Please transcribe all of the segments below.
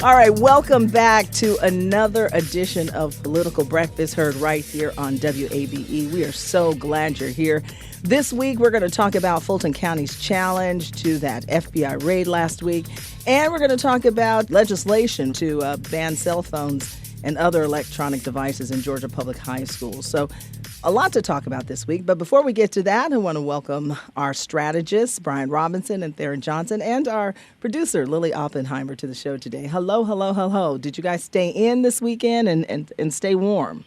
All right, welcome back to another edition of Political Breakfast, heard right here on WABE. We are so glad you're here. This week, we're going to talk about Fulton County's challenge to that FBI raid last week, and we're going to talk about legislation to ban cell phones and other electronic devices in Georgia public high schools. So a lot to talk about this week. But before we get to that, I want to welcome our strategists, Brian Robinson and Tharon Johnson, and our producer, Lily Oppenheimer, to the show today. Hello, hello, hello. Did you guys stay in this weekend and stay warm?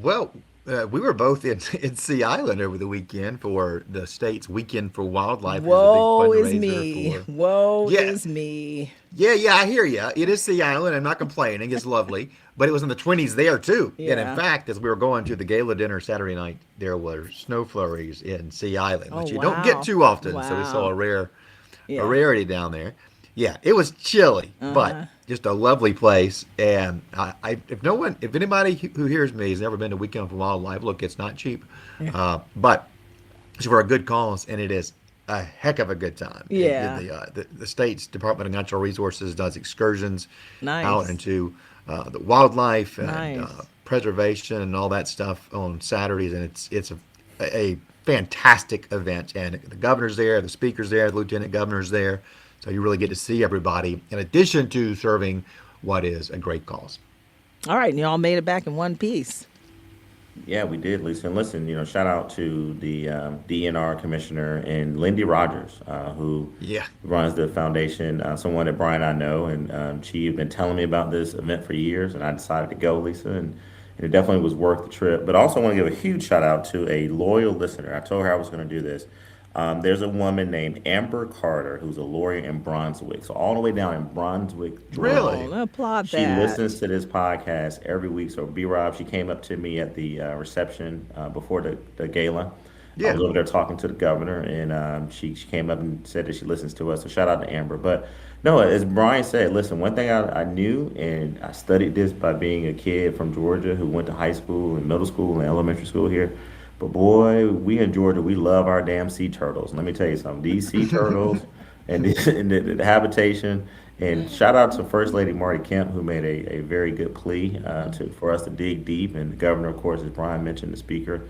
Well, we were both in Sea Island over the weekend for the state's Weekend for Wildlife. Woe It was a is big me. fundraiser Woe Yeah, is me. yeah, I hear you. It is Sea Island. I'm not complaining. It's lovely. But it was in the 20s there, too. And in Yeah. fact, as we were going to the gala dinner Saturday night, there were snow flurries in Sea Island, Oh, which you don't get wow. too often. So we saw Wow. a Yeah. rarity down there. Yeah, it was chilly, but just a lovely place. And if anybody who hears me has never been to Weekend for Wildlife, look, it's not cheap, but it's for a good cause, and it is a heck of a good time. Yeah. The state's Department of Natural Resources does excursions out Nice. into the wildlife and Nice. preservation and all that stuff on Saturdays, and it's a fantastic event. And the governor's there, the speaker's there, the lieutenant governor's there, so you really get to see everybody. In addition to serving what is a great cause. All right, and y'all made it back in one piece. Yeah, we did, Lisa. And listen, shout out to the DNR commissioner and Lindy Rogers, who Yeah. runs the foundation, someone that Brian and I know. And she had been telling me about this event for years, and I decided to go, Lisa. And it definitely was worth the trip. But I also want to give a huge shout out to a loyal listener. I told her I was going to do this. There's a woman named Amber Carter who's a lawyer in Brunswick. So all the way down in Brunswick, Georgia. Really? Oh, applaud She that. listens to this podcast every week. So B-Rob, she came up to me at the reception before the gala. I Yeah. was over there talking to the governor, and she came up and said that she listens to us. So shout out to Amber. But no, as Brian said, listen, one thing I knew, and I studied this by being a kid from Georgia who went to high school and middle school and elementary school here. But boy, we in Georgia, we love our damn sea turtles. Let me tell you something. These sea turtles and the habitation. And shout out to First Lady Marty Kemp, who made a very good plea for us to dig deep. And the governor, of course, as Brian mentioned, the speaker.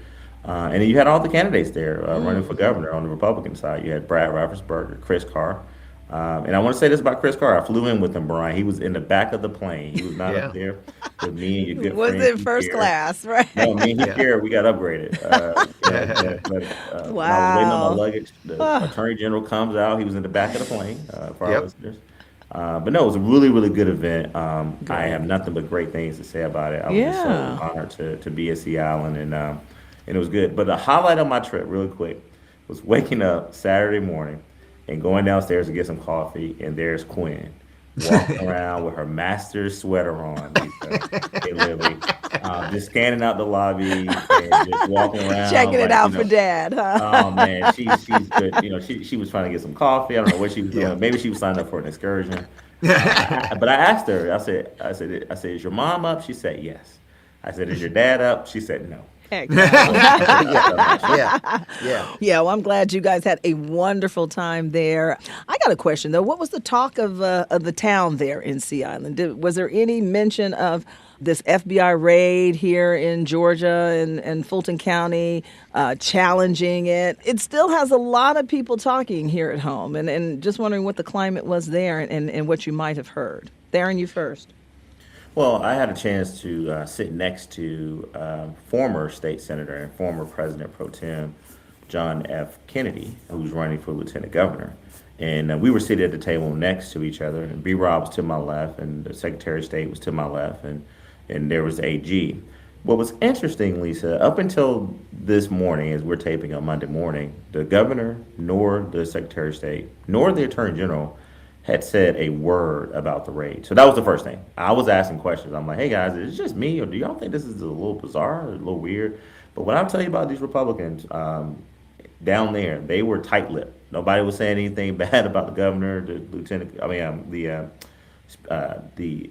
And then you had all the candidates there running for governor on the Republican side. You had Brad Raffensperger, Chris Carr. And I want to say this about Chris Carr. I flew in with him, Brian. He was in the back of the plane. He was not Yeah. up there with me and your good Was friend. it Keith first Garrett. class, right? No, me and Yeah. Heath Garrett, we got upgraded. When I was waiting on my Wow. luggage, the Attorney General comes out. He was in the back of the plane for our Yep. listeners. But no, it was a really, really good event. I have nothing but great things to say about it. I was just so Yeah. honored to be at Sea Island, and it was good. But the highlight of my trip, really quick, was waking up Saturday morning and going downstairs to get some coffee, and there's Quinn walking around with her master's sweater on, Lisa, and Lily, just scanning out the lobby and just walking around, Checking it like, out for dad, huh? oh man, she's good. She was trying to get some coffee. I don't know what she was doing. Yeah. Maybe she was signed up for an excursion. But I asked her. I said, is your mom up? She said yes. I said, is your dad up? She said no. Heck. Yeah. Yeah. Yeah, well, I'm glad you guys had a wonderful time there. I got a question, though. What was the talk of the town there in Sea Island? Was there any mention of this FBI raid here in Georgia and Fulton County, challenging it? It still has a lot of people talking here at home, and just wondering what the climate was there and what you might have heard. Tharon, you first. Well, I had a chance to sit next to former state senator and former president pro tem John F. Kennedy, who's running for lieutenant governor. And we were seated at the table next to each other. And B-Rob was to my left, and the Secretary of State was to my left, and there was the AG. What was interesting, Lisa, up until this morning, as we're taping on Monday morning, the governor, nor the Secretary of State, nor the Attorney General had said a word about the raid. So that was the first thing. I was asking questions. I'm like, hey guys, is it just me, or do y'all think this is a little bizarre, or a little weird? But what I'll tell you about these Republicans down there, they were tight-lipped. Nobody was saying anything bad about the governor, the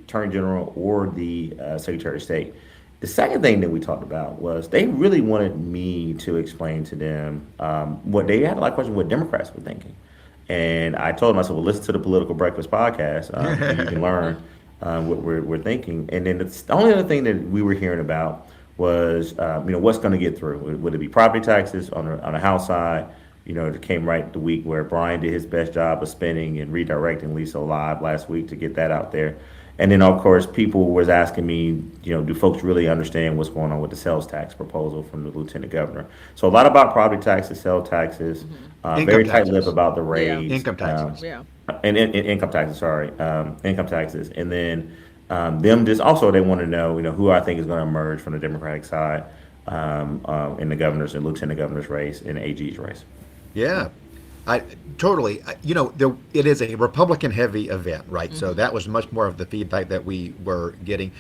Attorney General, or the Secretary of State. The second thing that we talked about was they really wanted me to explain to them what they had a lot of questions what Democrats were thinking. And I told him, I said, well, listen to the Political Breakfast podcast, and you can learn what we're thinking. And then the only other thing that we were hearing about was, what's going to get through. Would it be property taxes on the House side? It came right the week where Brian did his best job of spinning and redirecting Lisa Live last week to get that out there. And then, of course, people was asking me, do folks really understand what's going on with the sales tax proposal from the lieutenant governor? So a lot about property taxes, sales taxes, very tight-lipped about the raise. Income taxes. And income taxes, sorry. Income taxes. And then them just also, they want to know, who I think is going to emerge from the Democratic side in the governor's and lieutenant governor's race and AG's race. Yeah, totally. It is a Republican-heavy event, right? So that was much more of the feedback that we were getting.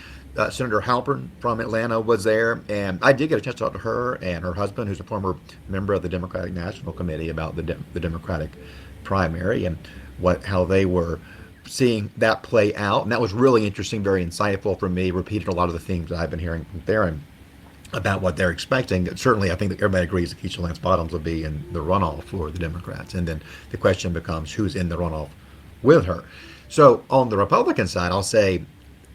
Senator Halpern from Atlanta was there, and I did get a chance to talk to her and her husband, who's a former member of the Democratic National Committee, about the Democratic primary and how they were seeing that play out. And that was really interesting, very insightful for me, repeated a lot of the things that I've been hearing from Tharon about what they're expecting. Certainly, I think that everybody agrees that Keisha Lance Bottoms will be in the runoff for the Democrats. And then the question becomes who's in the runoff with her. So on the Republican side, I'll say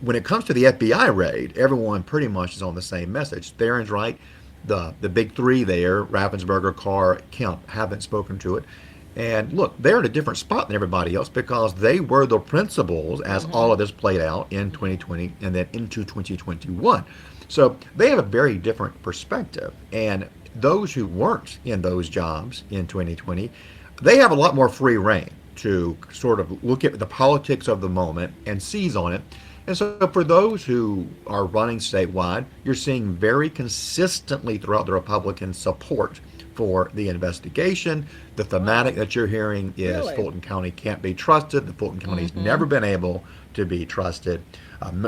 when it comes to the FBI raid, everyone pretty much is on the same message. Tharon's right. The big three there, Raffensperger, Carr, Kemp, haven't spoken to it. And look, they're in a different spot than everybody else because they were the principals as all of this played out in 2020 and then into 2021. So they have a very different perspective. And those who weren't in those jobs in 2020, they have a lot more free rein to sort of look at the politics of the moment and seize on it. And so for those who are running statewide, you're seeing very consistently throughout the Republican support for the investigation. The thematic that you're hearing is Fulton County can't be trusted. The Fulton County's never been able to be trusted.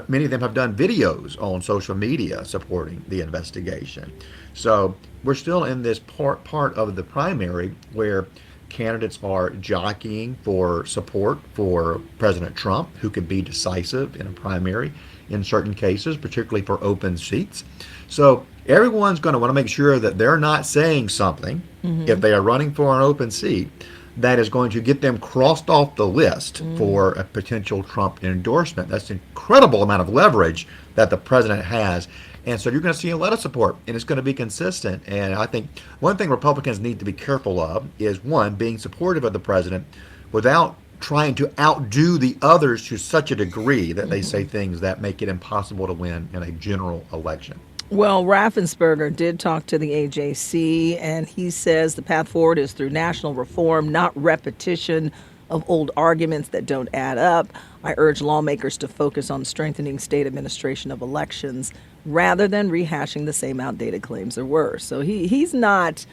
Many of them have done videos on social media supporting the investigation. So we're still in this part of the primary where candidates are jockeying for support for President Trump, who can be decisive in a primary in certain cases, particularly for open seats. So everyone's going to want to make sure that they're not saying something, if they are running for an open seat, that is going to get them crossed off the list for a potential Trump endorsement. That's an incredible amount of leverage that the president has. And so you're going to see a lot of support, and it's going to be consistent. And I think one thing Republicans need to be careful of is, one, being supportive of the president without trying to outdo the others to such a degree that they say things that make it impossible to win in a general election. Well, Raffensperger did talk to the AJC, and he says the path forward is through national reform, not repetition of old arguments that don't add up. I urge lawmakers to focus on strengthening state administration of elections rather than rehashing the same outdated claims there were. So he's not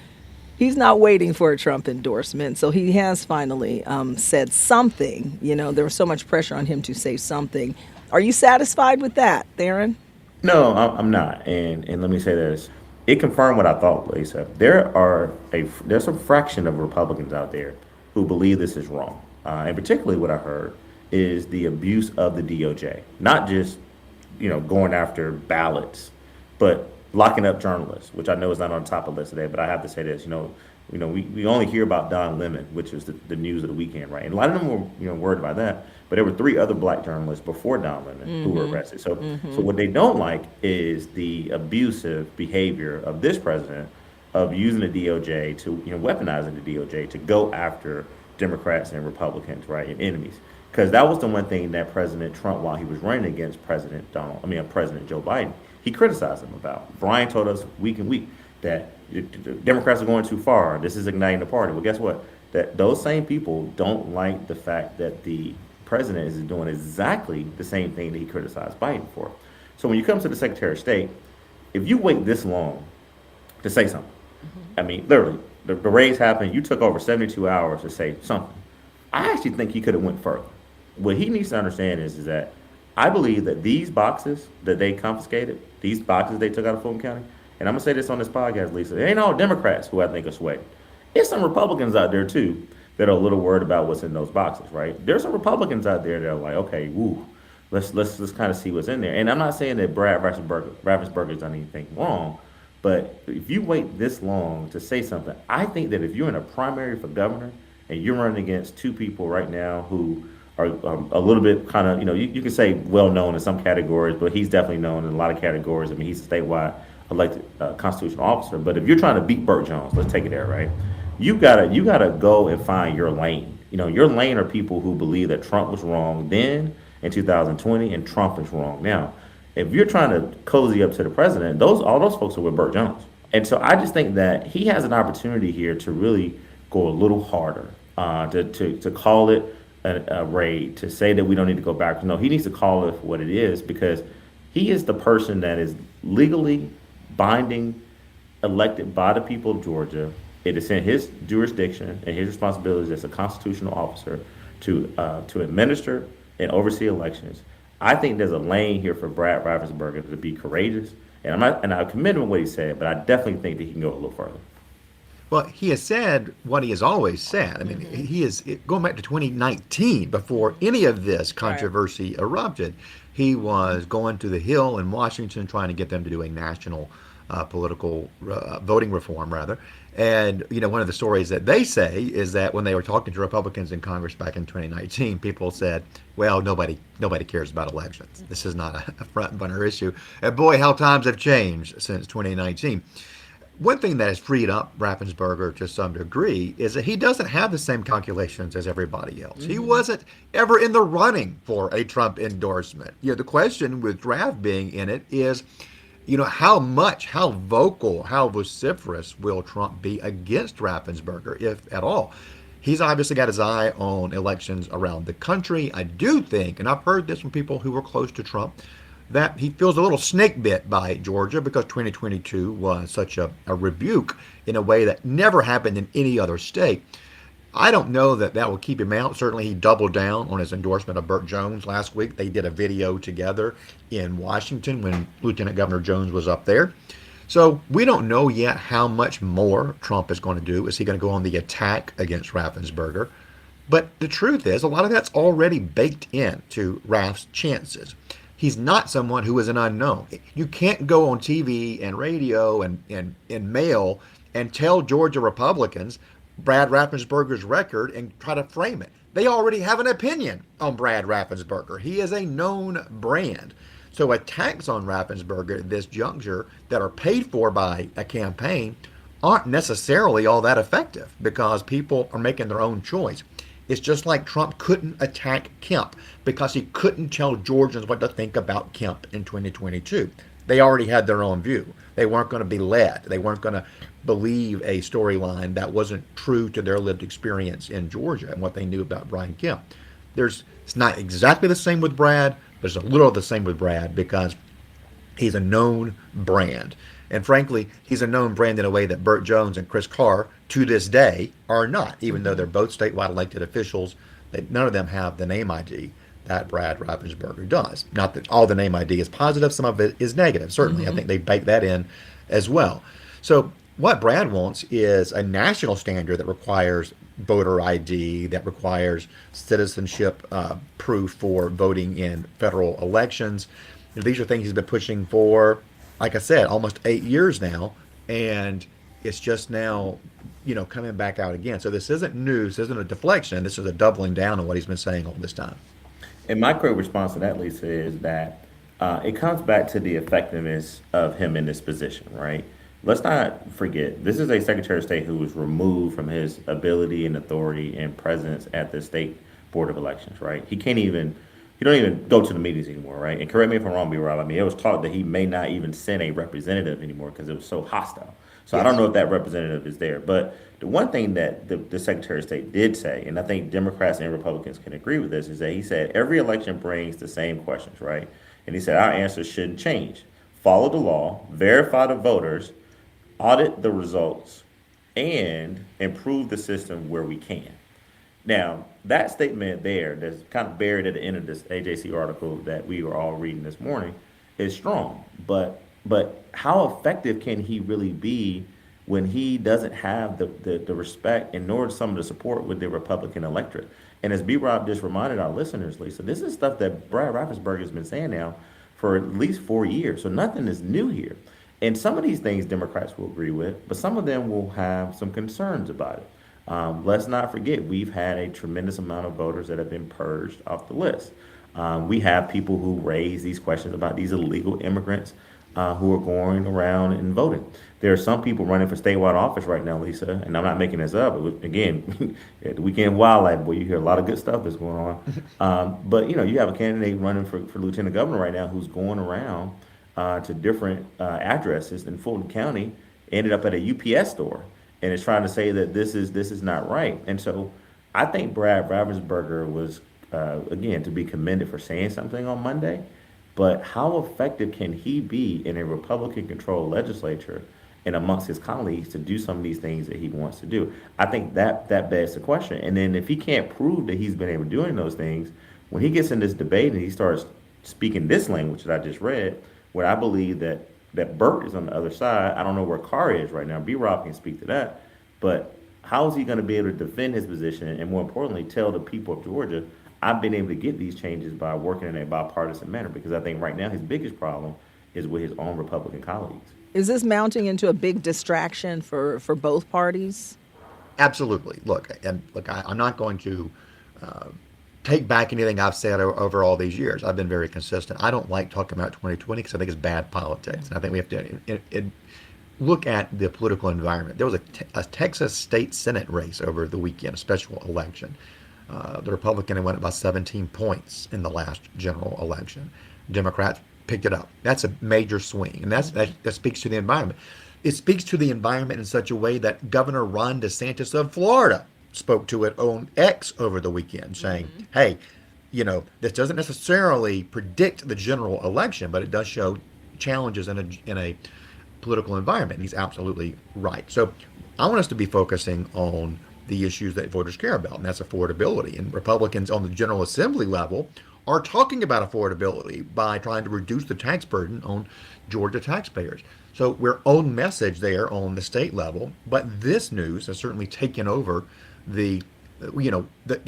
waiting for a Trump endorsement. So he has finally said something. There was so much pressure on him to say something. Are you satisfied with that, Tharon? No, I'm not. And let me say this. It confirmed what I thought, Lisa. There's a fraction of Republicans out there who believe this is wrong. And particularly what I heard is the abuse of the DOJ. Not just, going after ballots, but locking up journalists, which I know is not on top of the list today, but I have to say this, we only hear about Don Lemon, which is the news of the weekend, right? And a lot of them were, worried about that, but there were 3 other black journalists before Don Lemon who were arrested. So what they don't like is the abusive behavior of this president of using the DOJ to, weaponizing the DOJ to go after Democrats and Republicans, right, and enemies. Because that was the one thing that President Trump, while he was running against President Joe Biden, he criticized him about. Brian told us week and week that the Democrats are going too far. This is igniting the party. Well, guess what? That those same people don't like the fact that the president is doing exactly the same thing that he criticized Biden for. So when you come to the Secretary of State, if you wait this long to say something, I mean, literally, the raids happened. You took over 72 hours to say something. I actually think he could have went further. What he needs to understand is that I believe that these boxes that they confiscated, these boxes they took out of Fulton County, and I'm going to say this on this podcast, Lisa, it ain't all Democrats who I think are sweating. It's some Republicans out there, too, that are a little worried about what's in those boxes, right? There's some Republicans out there that are like, okay, let's kind of see what's in there. And I'm not saying that Brad Raffensperger's done anything wrong, but if you wait this long to say something, I think that if you're in a primary for governor and you're running against two people right now who are a little bit kind of, you can say well known in some categories, but he's definitely known in a lot of categories. I mean, he's a statewide elected constitutional officer. But if you're trying to beat Burt Jones, let's take it there, right? You gotta go and find your lane. Your lane are people who believe that Trump was wrong then in 2020, and Trump is wrong now. If you're trying to cozy up to the president, all those folks are with Burt Jones. And so I just think that he has an opportunity here to really go a little harder, to call it a raid, to say that we don't need to go back. No, he needs to call it for what it is, because he is the person that is legally binding, elected by the people of Georgia. It is in his jurisdiction and his responsibilities as a constitutional officer to administer and oversee elections. I think there's a lane here for Brad Raffensperger to be courageous, and I commend him what he said, but I definitely think that he can go a little further. Well, he has said what he has always said. I mean, he is going back to 2019, before any of this controversy erupted. He was going to the Hill in Washington trying to get them to do a national political voting reform, rather. And, one of the stories that they say is that when they were talking to Republicans in Congress back in 2019, people said, well, nobody cares about elections. This is not a front burner issue. And boy, how times have changed since 2019. One thing that has freed up Raffensperger to some degree is that he doesn't have the same calculations as everybody else. He wasn't ever in the running for a Trump endorsement. The question with Raff being in it is, how vocal, how vociferous will Trump be against Raffensperger, if at all? He's obviously got his eye on elections around the country. I do think, and I've heard this from people who were close to Trump, that he feels a little snake bit by Georgia because 2022 was such a rebuke in a way that never happened in any other state. I don't know that will keep him out. Certainly he doubled down on his endorsement of Burt Jones last week. They did a video together in Washington when Lieutenant Governor Jones was up there. So we don't know yet how much more Trump is going to do. Is he going to go on the attack against Raffensperger? But the truth is, a lot of that's already baked into Raff's chances. He's not someone who is an unknown. You can't go on TV and radio and mail and tell Georgia Republicans Brad Raffensperger's record and try to frame it. They already have an opinion on Brad Raffensperger. He is a known brand. So attacks on Raffensperger at this juncture that are paid for by a campaign aren't necessarily all that effective because people are making their own choice. It's just like Trump couldn't attack Kemp because he couldn't tell Georgians what to think about Kemp in 2022. They already had their own view. They weren't going to be led. They weren't going to believe a storyline that wasn't true to their lived experience in Georgia and what they knew about Brian Kemp. It's not exactly the same with Brad, but it's a little of the same with Brad because he's a known brand. And frankly, he's a known brand in a way that Burt Jones and Chris Carr, to this day, are not, even though they're both statewide elected officials. None of them have the name ID that Brad Raffensperger does. Not that all the name ID is positive, some of it is negative. Certainly, I think they bake that in as well. So what Brad wants is a national standard that requires voter ID, that requires citizenship proof for voting in federal elections. These are things he's been pushing for, like I said, almost 8 years now, and it's just now, coming back out again. So this isn't news, this isn't a deflection, this is a doubling down on what he's been saying all this time. And my quick response to that, Lisa, is that it comes back to the effectiveness of him in this position, right? Let's not forget, this is a Secretary of State who was removed from his ability and authority and presence at the State Board of Elections, right? He don't even go to the meetings anymore, right? And correct me if I'm wrong, B-Rob. I mean, it was taught that he may not even send a representative anymore because it was so hostile. So yes. I don't know if that representative is there. But the one thing that the Secretary of State did say, and I think Democrats and Republicans can agree with this, is that he said every election brings the same questions, right? And he said our answers shouldn't change. Follow the law, verify the voters, audit the results, and improve the system where we can. Now, that statement there that's kind of buried at the end of this AJC article that we were all reading this morning is strong. But how effective can he really be when he doesn't have the respect and nor some of the support with the Republican electorate? And as B-Rob just reminded our listeners, Lisa, this is stuff that Brad Raffensperger has been saying now for at least 4 years. So nothing is new here. And some of these things Democrats will agree with, but some of them will have some concerns about it. Let's not forget, we've had a tremendous amount of voters that have been purged off the list. We have people who raise these questions about these illegal immigrants who are going around and voting. There are some people running for statewide office right now, Lisa, and I'm not making this up. Again, at the weekend wildlife, boy, you hear a lot of good stuff that's going on. But you have a candidate running for lieutenant governor right now who's going around to different addresses in Fulton County, ended up at a UPS store, and is trying to say that this is not right. And so I think Brad Raffensperger was again to be commended for saying something on Monday. But how effective can he be in a Republican-controlled legislature and amongst his colleagues to do some of these things that he wants to do? I think that begs the question. And then if he can't prove that he's been able to do those things, when he gets in this debate and he starts speaking this language that I just read, where I believe that Burt is on the other side, I don't know where Carr is right now. B-Rob can speak to that. But how is he going to be able to defend his position and, more importantly, tell the people of Georgia, I've been able to get these changes by working in a bipartisan manner? Because I think right now his biggest problem is with his own Republican colleagues. Is this mounting into a big distraction for both parties? Absolutely. Look, I'm not going to take back anything I've said over all these years. I've been very consistent. I don't like talking about 2020 because I think it's bad politics. And I think we have to look at the political environment. There was a Texas state Senate race over the weekend, a special election. The Republican went up by 17 points in the last general election. Democrats picked it up. That's a major swing, and that speaks to the environment. It speaks to the environment in such a way that Governor Ron DeSantis of Florida spoke to it on X over the weekend, saying, hey, this doesn't necessarily predict the general election, but it does show challenges in a political environment. And he's absolutely right. So I want us to be focusing on the issues that voters care about, and that's affordability. And Republicans on the General Assembly level are talking about affordability by trying to reduce the tax burden on Georgia taxpayers. So we're on message there on the state level, but this news has certainly taken over the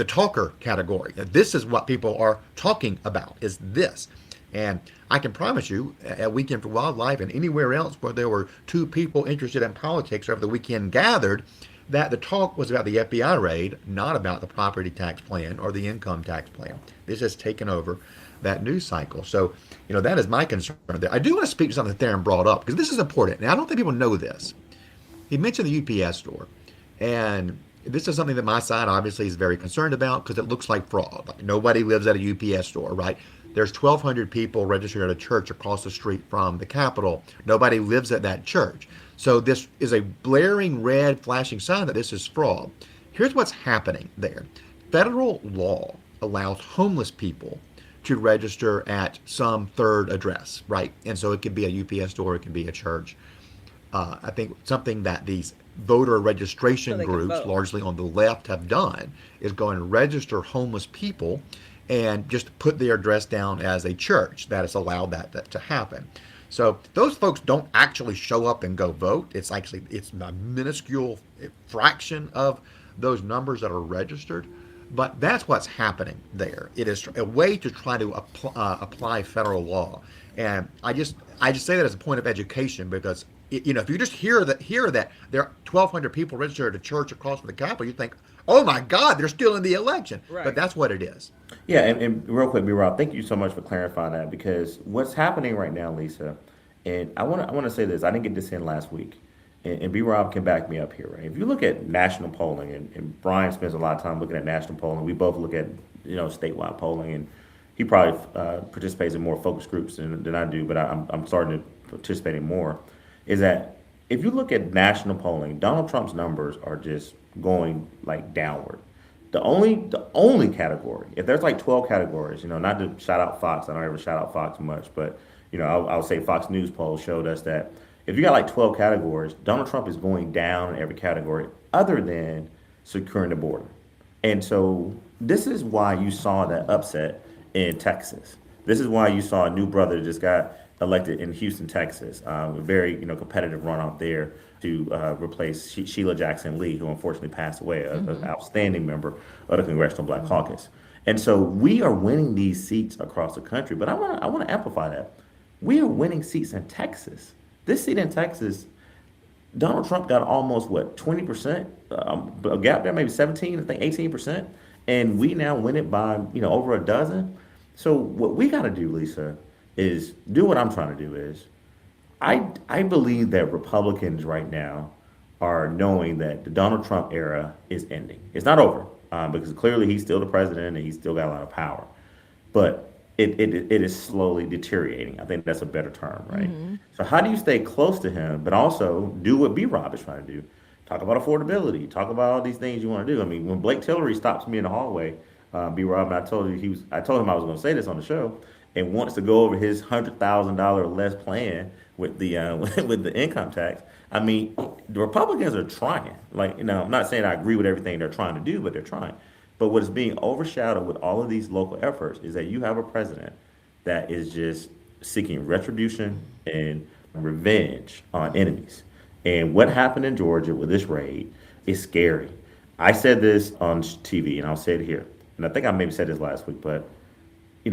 talker category. This is what people are talking about, is this. And I can promise you, at Weekend for Wildlife and anywhere else where there were two people interested in politics over the weekend gathered, that the talk was about the FBI raid, not about the property tax plan or the income tax plan. This has taken over that news cycle. So, that is my concern there. I do want to speak to something that Tharon brought up, because this is important. Now, I don't think people know this. He mentioned the UPS store. And this is something that my side obviously is very concerned about, because it looks like fraud. Like, nobody lives at a UPS store, right? There's 1,200 people registered at a church across the street from the Capitol. Nobody lives at that church. So this is a blaring red flashing sign that this is fraud. Here's what's happening there. Federal law allows homeless people to register at some third address, right? And so it could be a UPS store, it can be a church. I think something that these voter registration groups, largely on the left, have done is go and register homeless people and just put their address down as a church. That has allowed that to happen. So those folks don't actually show up and go vote. It's a minuscule fraction of those numbers that are registered. But that's what's happening there. It is a way to try to apply federal law. And I just say that as a point of education, because if you just hear that there are 1,200 people registered at a church across from the Capitol, you think, oh my God, they're still in the election. Right. But that's what it is. Yeah, and real quick, B-Rob, thank you so much for clarifying that, because what's happening right now, Lisa, and I want to say this, I didn't get this in last week, and B-Rob can back me up here, right? If you look at national polling, and Brian spends a lot of time looking at national polling, we both look at statewide polling, and he probably participates in more focus groups than I do, but I'm starting to participate in more, is that if you look at national polling, Donald Trump's numbers are just going like downward. The only category, if there's like 12 categories, not to shout out Fox, I don't ever shout out Fox much, but I'll say Fox News poll showed us that if you got like 12 categories, Donald Trump is going down in every category other than securing the border. And so this is why you saw that upset in Texas. This is why you saw a new brother just got elected in Houston, Texas. A very competitive runoff there to replace Sheila Jackson Lee, who unfortunately passed away, an outstanding member of the Congressional Black Caucus. And so we are winning these seats across the country. But I want to amplify that. We are winning seats in Texas. This seat in Texas, Donald Trump got almost what 20%, a gap there, maybe 17, I think 18%, and we now win it by over a dozen. So what we got to do, Lisa, is do what I'm trying to do. Is I believe that Republicans right now are knowing that the Donald Trump era is ending. It's not over because clearly he's still the president and he's still got a lot of power, but it is slowly deteriorating. I think that's a better term, right? So how do you stay close to him, but also do what B. Rob is trying to do? Talk about affordability. Talk about all these things you want to do. I mean, when Blake Tillery stops me in the hallway, B. Rob, and I told him I was going to say this on the show, and wants to go over his $100,000 less plan with the with the income tax. I mean, the Republicans are trying. Like, I'm not saying I agree with everything they're trying to do, but they're trying. But what is being overshadowed with all of these local efforts is that you have a president that is just seeking retribution and revenge on enemies. And what happened in Georgia with this raid is scary. I said this on TV, and I'll say it here. And I think I maybe said this last week, but you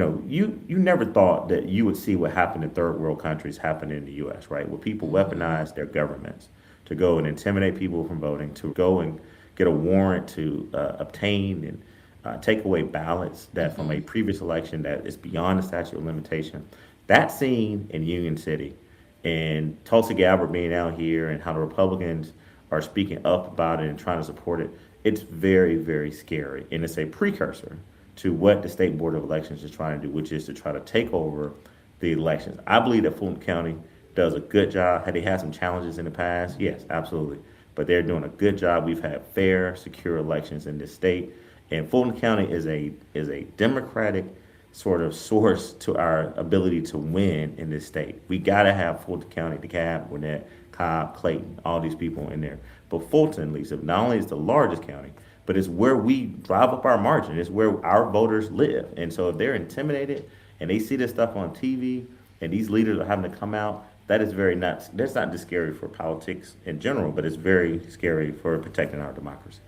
never thought that you would see what happened in third world countries happen in the U.S., right? Where people weaponize their governments to go and intimidate people from voting, to go and get a warrant to obtain and take away ballots that from a previous election that is beyond the statute of limitation. That scene in Union City and Tulsi Gabbard being out here and how the Republicans are speaking up about it and trying to support it, it's very, very scary. And it's a precursor to what the State Board of Elections is trying to do, which is to try to take over the elections. I believe that Fulton County does a good job. Had they had some challenges in the past? Yes, absolutely. But they're doing a good job. We've had fair, secure elections in this state. And Fulton County is a democratic sort of source to our ability to win in this state. We got to have Fulton County, DeKalb, Gwinnett, Cobb, Clayton, all these people in there. But Fulton, Lisa, not only is the largest county, but it's where we drive up our margin. It's where our voters live. And so if they're intimidated and they see this stuff on TV and these leaders are having to come out, that is very nuts. That's not just scary for politics in general, but it's very scary for protecting our democracy.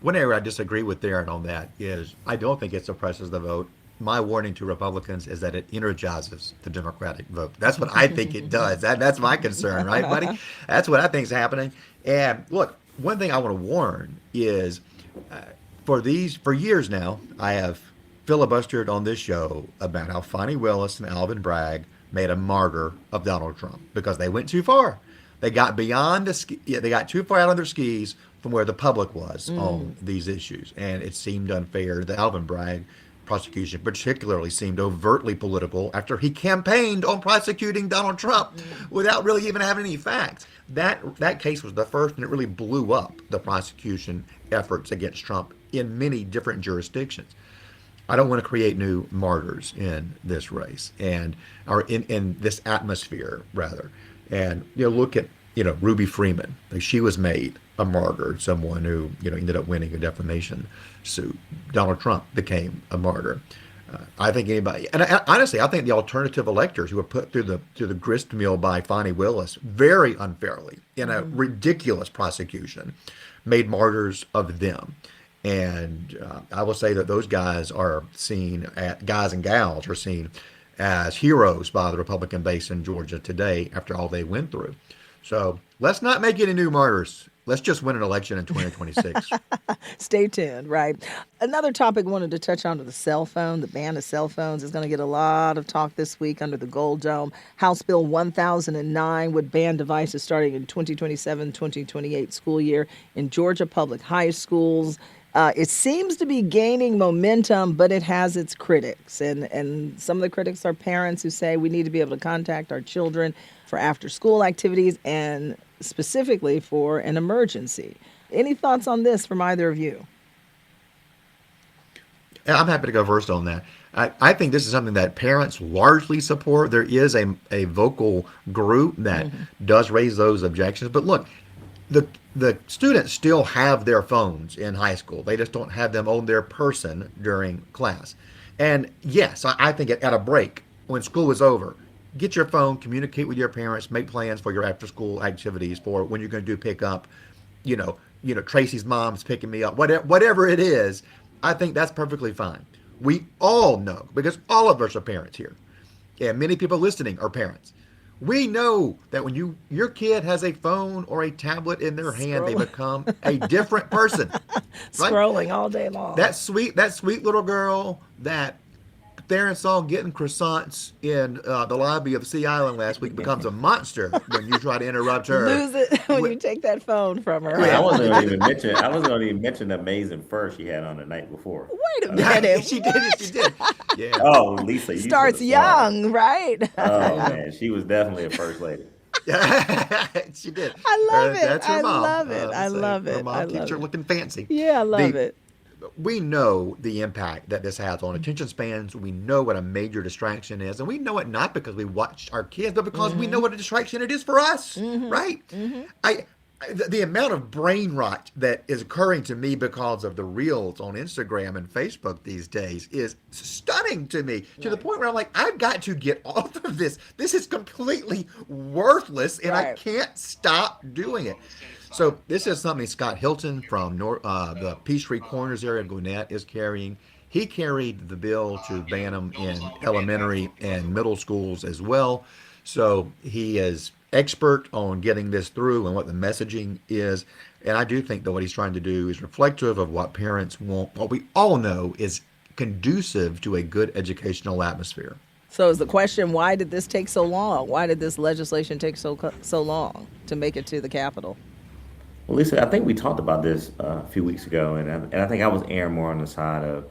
One area I disagree with Tharon on that is I don't think it suppresses the vote. My warning to Republicans is that it energizes the Democratic vote. That's what I think it does. That's my concern, right, buddy? That's what I think is happening. And look, one thing I want to warn is for years now, I have filibustered on this show about how Fani Willis and Alvin Bragg made a martyr of Donald Trump because they went too far. They got beyond they got too far out on their skis from where the public was on these issues. And it seemed unfair. The Alvin Bragg prosecution particularly seemed overtly political after he campaigned on prosecuting Donald Trump without really even having any facts. That case was the first, and it really blew up the prosecution efforts against Trump in many different jurisdictions. I don't want to create new martyrs in this race or in this atmosphere, rather. And look at Ruby Freeman. Like, she was made a martyr, someone who ended up winning a defamation suit. Donald Trump became a martyr. I think anybody, and honestly, I think the alternative electors who were put through the grist mill by Fani Willis very unfairly in a ridiculous prosecution made martyrs of them. And I will say that those guys and gals are seen as heroes by the Republican base in Georgia today after all they went through. So let's not make any new martyrs. Let's just win an election in 2026. Stay tuned, right? Another topic I wanted to touch on was the cell phone. The ban of cell phones is going to get a lot of talk this week under the Gold Dome. House Bill 1009 would ban devices starting in 2027-2028 school year in Georgia public high schools. It seems to be gaining momentum, but it has its critics. And some of the critics are parents who say we need to be able to contact our children for after-school activities and specifically for an emergency. Any thoughts on this from either of you? I'm happy to go first on that. I think this is something that parents largely support. There is a vocal group that does raise those objections. But look, the students still have their phones in high school. They just don't have them on their person during class. And yes, I think at a break, when school is over, get your phone, communicate with your parents, make plans for your after-school activities for when you're going to do pickup. Tracy's mom's picking me up, whatever it is. I think that's perfectly fine. We all know, because all of us are parents here, and many people listening are parents. We know that when your kid has a phone or a tablet in their hand, they Scrolling. become a different person, right? Scrolling all day long. That sweet little girl that Tharon saw getting croissants in the lobby of Sea Island last week becomes a monster when you try to interrupt her. Lose it when With- you take that phone from her. I Yeah. wasn't going to even mention. I wasn't going to even mention the amazing fur she had on the night before. Wait a minute. she did. She did. Yeah. Oh, Lisa, you Starts should have saw her. young, right? Oh man, she was definitely a first lady. She did. I love it. That's her I mom. love it. I So love Her it. mom I keeps love her it. looking fancy. Yeah, I love The- it. We know the impact that this has on attention spans. We know what a major distraction is. And we know it not because we watch our kids, but because we know what a distraction it is for us, right? The amount of brain rot that is occurring to me because of the reels on Instagram and Facebook these days is stunning to me, to the point where I'm like, I've got to get off of this. This is completely worthless, and I Right. can't stop doing it. So this is something Scott Hilton from the Peachtree Corners area of Gwinnett is carrying. He carried the bill to ban them in elementary and middle schools as well. So he is expert on getting this through and what the messaging is. And I do think that what he's trying to do is reflective of what parents want, what we all know is conducive to a good educational atmosphere. So is the question, why did this take so long? Why did this legislation take so long to make it to the Capitol? Well, Lisa, I think we talked about this a few weeks ago, and I think I was erring more on the side of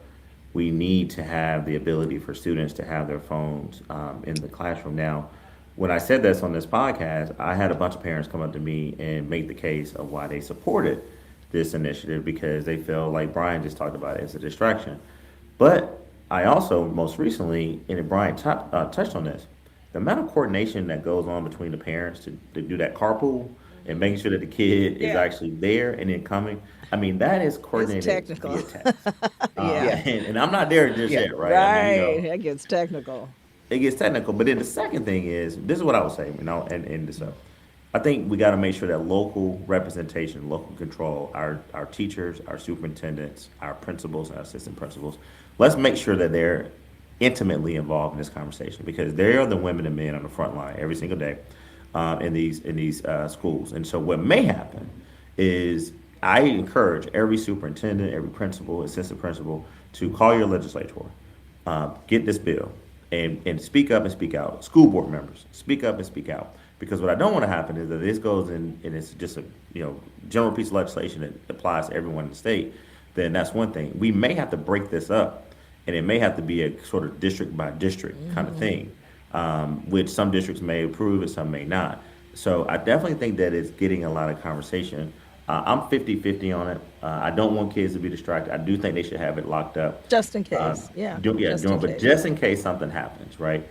we need to have the ability for students to have their phones in the classroom. Now, when I said this on this podcast, I had a bunch of parents come up to me and make the case of why they supported this initiative because they feel like Brian just talked about it as a distraction. But I also, most recently, and Brian touched on this, the amount of coordination that goes on between the parents to do that carpool and making sure that the kid is Yeah. actually there and then coming. I mean, that is coordinated. technical. To be a test. Yeah. And I'm not there just yet, right? I mean, Right. That gets technical. it gets technical. But then the second thing is, this is what I would say, and this up. I think we got to make sure that local representation, local control, our teachers, our superintendents, our principals, and our assistant principals, let's make sure that they're intimately involved in this conversation because they are the women and men on the front line every single day in these schools. And so what may happen is I encourage every superintendent, every principal, assistant principal to call your legislator, get this bill, and speak up and speak out. School board members, speak up and speak out. Because what I don't want to happen is that this goes in and it's just a general piece of legislation that applies to everyone in the state. Then that's one thing. We may have to break this up, and it may have to be a sort of district by district kind of thing, which some districts may approve and some may not. So I definitely think that it's getting a lot of conversation. I'm 50-50 on it. I don't want kids to be distracted. I do think they should have it locked up. Just in case. But just in case something happens, right?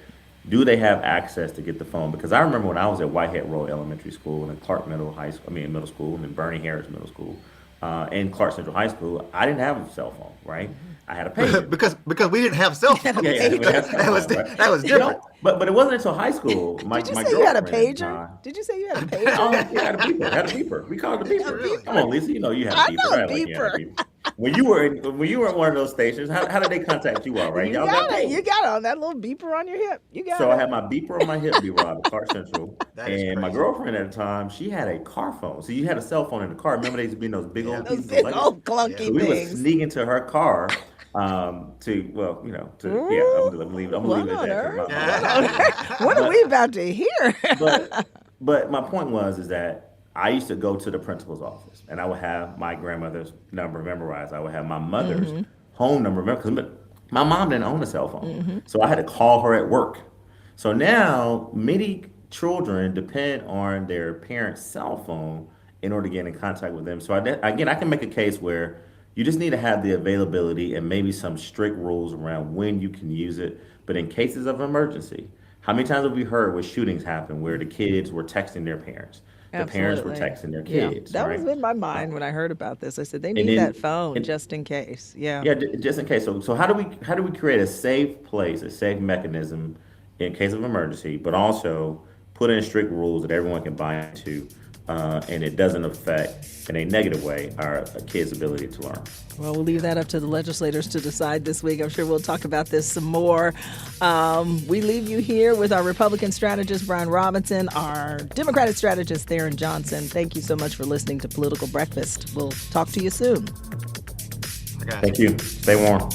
Do they have access to get the phone? Because I remember when I was at Whitehead Road Elementary School and then Clark Middle Middle School, and then Bernie Harris Middle School, and Clark Central High School, I didn't have a cell phone, right? I had a pager. because we didn't have cell phones. We didn't have cell that was phone, right? that was different. But it wasn't until high school. Did you say you had a pager? Did you say you had a pager? Oh, yeah, I had a beeper. I had a beeper. We called it a beeper. Really? Come on, Lisa, you know you had a I beeper. know a Right? Like you had a beeper. beeper. When you were at one of those stations, how did they contact you all, right? You Y'all got it. paid. You got it on that little beeper on your hip. You got So it. I had my beeper on my hip, we robbed Clark Central, That is and my crazy. girlfriend at the time, she had a car phone. So you had a cell phone in the car. Remember they used to be in those big old Those pieces big of luggage? old clunky So we would things. sneak into her car I'm gonna leave it What at on that. earth? What are we about to hear? But my point is that I used to go to the principal's office and I would have my grandmother's number memorized. I would have my mother's home number memorized because my mom didn't own a cell phone. So I had to call her at work. So now many children depend on their parents' cell phone in order to get in contact with them. So I can make a case where you just need to have the availability and maybe some strict rules around when you can use it. But in cases of emergency, how many times have we heard where shootings happen where the kids were texting their parents? The parents were texting their kids. That right? was in my mind when I heard about this. I said they And need then- that phone and- just in case. Yeah. Yeah, just in case. So how do we create a safe place, a safe mechanism in case of emergency, but also put in strict rules that everyone can buy into and it doesn't affect, in a negative way, our kids' ability to learn. Well, we'll leave that up to the legislators to decide this week. I'm sure we'll talk about this some more. We leave you here with our Republican strategist, Brian Robinson, our Democratic strategist, Tharon Johnson. Thank you so much for listening to Political Breakfast. We'll talk to you soon. Thank you. Stay warm.